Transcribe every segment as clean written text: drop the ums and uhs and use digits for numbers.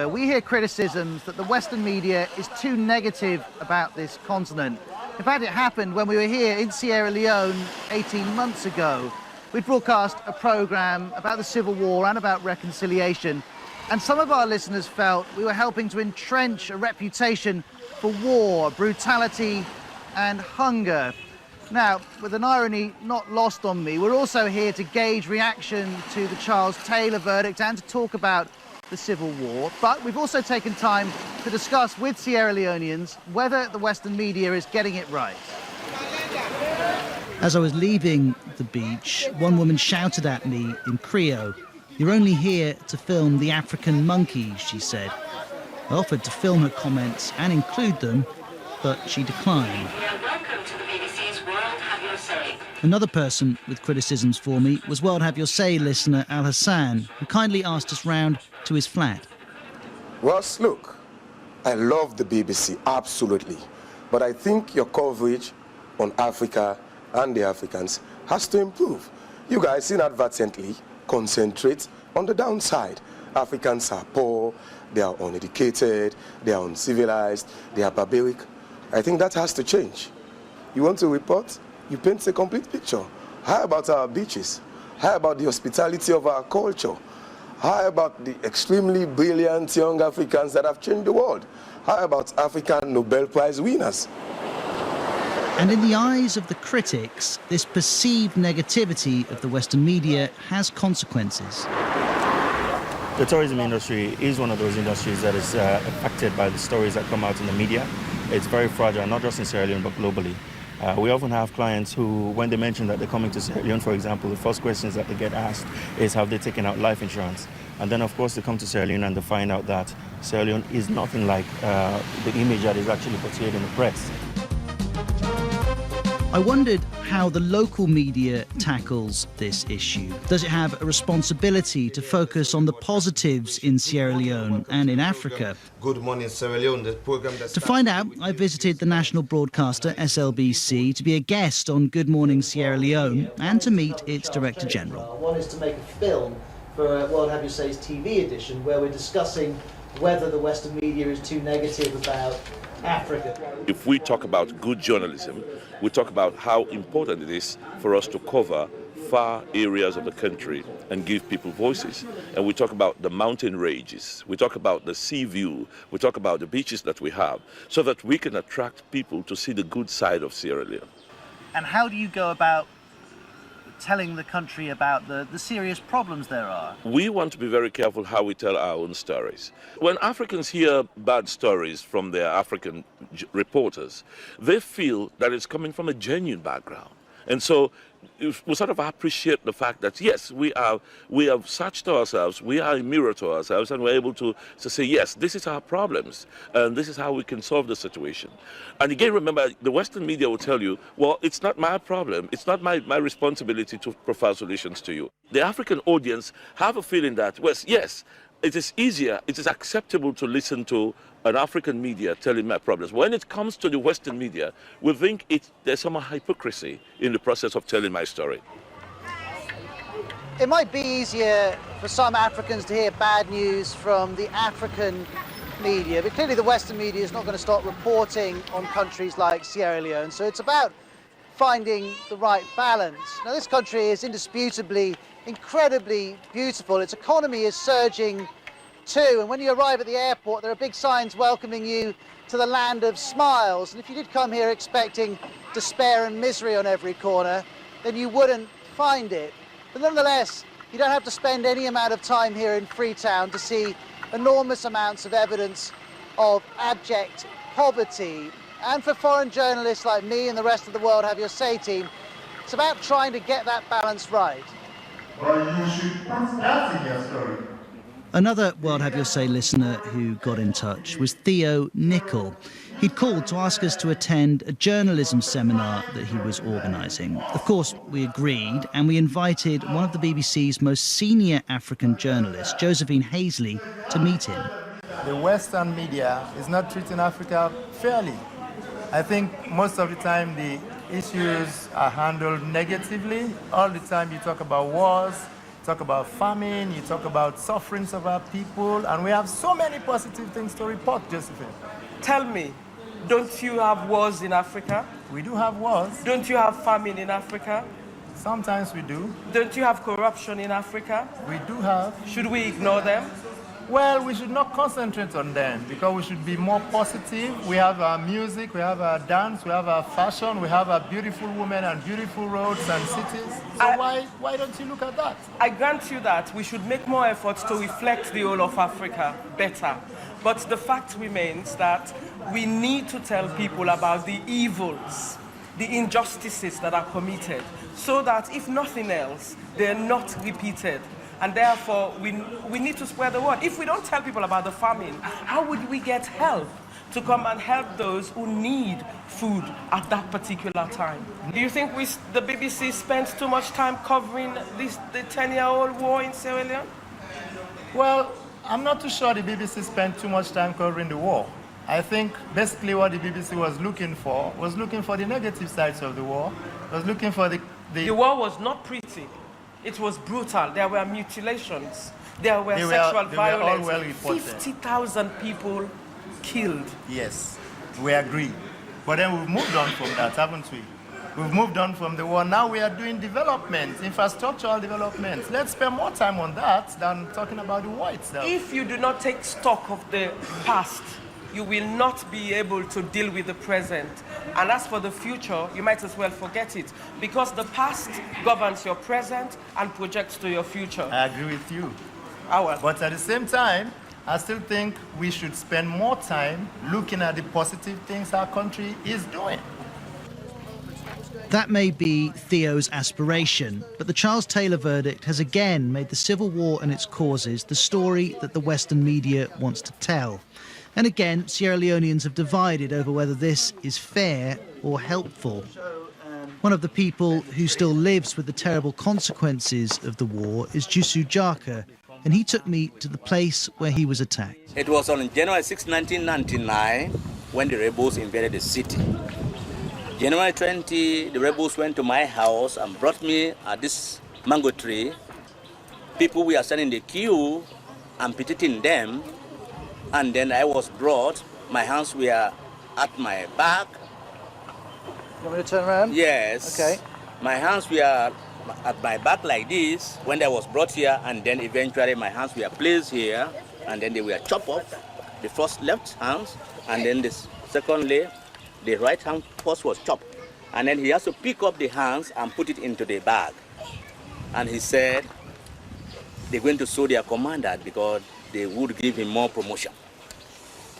We hear criticisms that the Western media is too negative about this continent. In fact, it happened when we were here in Sierra Leone 18 months ago. We broadcast a programme about the civil war and about reconciliation, and some of our listeners felt we were helping to entrench a reputation for war, brutality and hunger. Now, with an irony not lost on me, we're also here to gauge reaction to the Charles Taylor verdict and to talk about the Civil War, but we've also taken time to discuss with Sierra Leoneans whether the Western media is getting it right. As I was leaving the beach, one woman shouted at me in Creole, "You're only here to film the African monkeys," she said. I offered to film her comments and include them, but she declined. Welcome to the BBC's World Have Your Say. Another person with criticisms for me was World Have Your Say listener Al Hassan, who kindly asked us round to his flat. Ross, look, I love the BBC, absolutely. But I think your coverage on Africa and the Africans has to improve. You guys inadvertently concentrate on the downside. Africans are poor, they are uneducated, they are uncivilized, they are barbaric. I think that has to change. You want to report? You paint a complete picture. How about our beaches? How about the hospitality of our culture? How about the extremely brilliant young Africans that have changed the world? How about African Nobel Prize winners? And in the eyes of the critics, this perceived negativity of the Western media has consequences. The tourism industry is one of those industries that is affected by the stories that come out in the media. It's very fragile, not just in Sierra Leone, but globally. We often have clients who, when they mention that they're coming to Sierra Leone, for example, the first questions that they get asked is, have they taken out life insurance? And then, of course, they come to Sierra Leone and they find out that Sierra Leone is nothing like the image that is actually portrayed in the press. I wondered how the local media tackles this issue. Does it have a responsibility to focus on the positives in Sierra Leone and in Africa? Good Morning Sierra Leone, the program To find out, I visited the national broadcaster SLBC to be a guest on Good Morning Sierra Leone and to meet its Director General. One is to make a film for World Have Your Say's TV edition where we're discussing whether the Western media is too negative about Africa. If we talk about good journalism, we talk about how important it is for us to cover far areas of the country and give people voices. And we talk about the mountain ranges, we talk about the sea view, we talk about the beaches that we have, so that we can attract people to see the good side of Sierra Leone. And how do you go about telling the country about the serious problems there are? We want to be very careful how we tell our own stories. When Africans hear bad stories from their African reporters, they feel that it's coming from a genuine background. And so we sort of appreciate the fact that, yes, we have searched ourselves, we are a mirror to ourselves, and we're able to say, yes, this is our problems, and this is how we can solve the situation. And again, remember, the Western media will tell you, well, it's not my problem, it's not my responsibility to provide solutions to you. The African audience have a feeling that, well, yes, it is easier, it is acceptable to listen to an African media telling my problems. When it comes to the Western media, we think there's some hypocrisy in the process of telling my story. It might be easier for some Africans to hear bad news from the African media, but clearly the Western media is not going to stop reporting on countries like Sierra Leone, so it's about finding the right balance. Now, this country is indisputably incredibly beautiful. Its economy is surging too, and when you arrive at the airport there are big signs welcoming you to the land of smiles, and if you did come here expecting despair and misery on every corner, then you wouldn't find it. But nonetheless, you don't have to spend any amount of time here in Freetown to see enormous amounts of evidence of abject poverty. And for foreign journalists like me and the rest of the World Have Your Say team, it's about trying to get that balance right. But you should put that in your story. Another World Have Your Say listener who got in touch was Theo Nickel. He'd called to ask us to attend a journalism seminar that he was organising. Of course, we agreed, and we invited one of the BBC's most senior African journalists, Josephine Hazley, to meet him. The Western media is not treating Africa fairly. I think most of the time the issues are handled negatively. All the time you talk about wars, talk about famine, you talk about sufferings of our people, and we have so many positive things to report, Josephine. Tell me, don't you have wars in Africa? We do have wars. Don't you have famine in Africa? Sometimes we do. Don't you have corruption in Africa? We do have. Should we ignore them? Well, we should not concentrate on them because we should be more positive. We have our music, we have our dance, we have our fashion, we have our beautiful women and beautiful roads and cities. So why don't you look at that? I grant you that we should make more efforts to reflect the whole of Africa better. But the fact remains that we need to tell people about the evils, the injustices that are committed, so that if nothing else, they're not repeated. And therefore, we need to spread the word. If we don't tell people about the famine, how would we get help to come and help those who need food at that particular time? Do you think the BBC spends too much time covering the 10-year-old war in Sierra Leone? Well, I'm not too sure the BBC spent too much time covering the war. I think basically what the BBC was looking for the negative sides of the war, was looking for the... The war was not pretty. It was brutal. There were mutilations. There were sexual violence. All well reported. 50,000 people killed. Yes, we agree. But then we've moved on from that, haven't we? We've moved on from the war. Now we are doing development, infrastructural development. Let's spend more time on that than talking about the war itself. If you do not take stock of the past, you will not be able to deal with the present. And as for the future, you might as well forget it, because the past governs your present and projects to your future. I agree with you. Well. But at the same time, I still think we should spend more time looking at the positive things our country is doing. That may be Theo's aspiration, but the Charles Taylor verdict has again made the Civil War and its causes the story that the Western media wants to tell. And again, Sierra Leoneans have divided over whether this is fair or helpful. One of the people who still lives with the terrible consequences of the war is Jusu Jaka, and he took me to the place where he was attacked. It was on January 6, 1999, when the rebels invaded the city. January 20, the rebels went to my house and brought me at this mango tree. People were standing in the queue and petiting them. And then I was brought, my hands were at my back. You want me to turn around? Yes. Okay. My hands were at my back like this when I was brought here, and then eventually my hands were placed here, and then they were chopped off. The first left hands, and then secondly, the right hand first was chopped. And then he has to pick up the hands and put it into the bag. And he said they're going to show their commander because they would give him more promotion.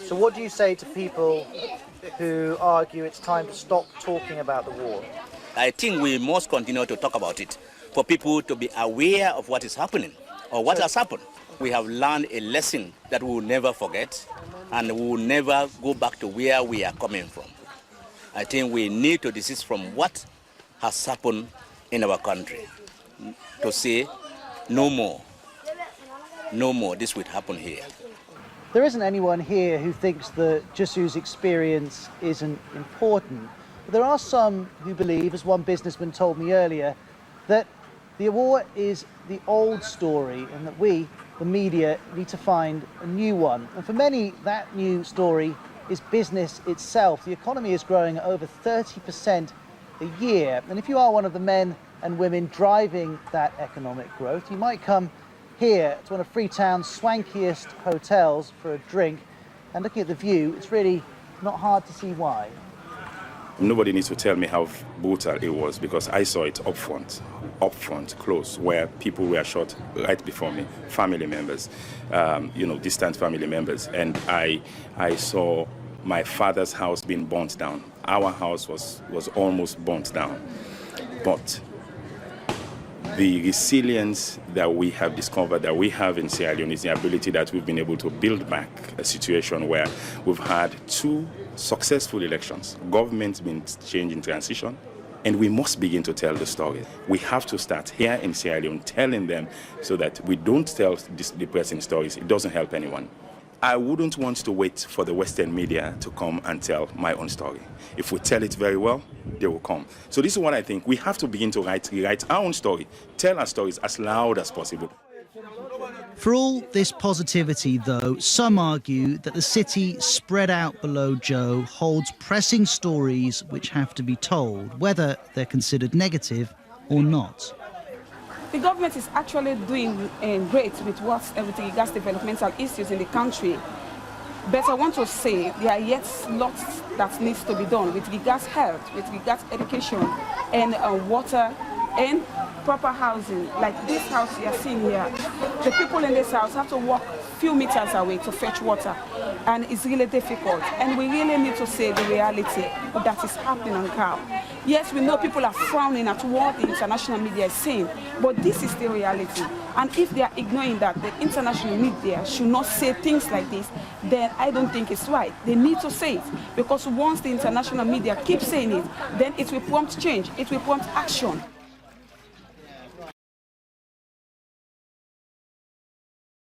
So what do you say to people who argue it's time to stop talking about the war? I think we must continue to talk about it for people to be aware of what is happening or what has happened. We have learned a lesson that we will never forget, and we will never go back to where we are coming from. I think we need to desist from what has happened in our country to say no more. No more, this would happen here. There isn't anyone here who thinks that Jusu's experience isn't important. But there are some who believe, as one businessman told me earlier, that the war is the old story and that we, the media, need to find a new one. And for many, that new story is business itself. The economy is growing at over 30% a year. And if you are one of the men and women driving that economic growth, you might come here to one of Freetown's swankiest hotels for a drink, and looking at the view, it's really not hard to see why. Nobody needs to tell me how brutal it was, because I saw it up front, close, where people were shot right before me, family members, distant family members, and I saw my father's house being burnt down. Our house was almost burnt down, but the resilience that we have discovered that we have in Sierra Leone is the ability that we've been able to build back a situation where we've had 2 successful elections. Government's been changed in transition, and we must begin to tell the story. We have to start here in Sierra Leone telling them so that we don't tell these depressing stories. It doesn't help anyone. I wouldn't want to wait for the Western media to come and tell my own story. If we tell it very well, they will come. So this is what I think. We have to begin to rewrite our own story, tell our stories as loud as possible. For all this positivity, though, some argue that the city spread out below Joe holds pressing stories which have to be told, whether they're considered negative or not. The government is actually doing great with with regards to developmental issues in the country. But I want to say there are yet lots that needs to be done with regards to health, with regards to education and water and proper housing. Like this house you are seeing here, the people in this house have to walk a few meters away to fetch water, and it's really difficult. And we really need to say the reality that is happening on ground. Yes, we know people are frowning at what the international media is saying, but this is the reality. And if they are ignoring that, the international media should not say things like this, then I don't think it's right. They need to say it, because once the international media keeps saying it, then it will prompt change, it will prompt action.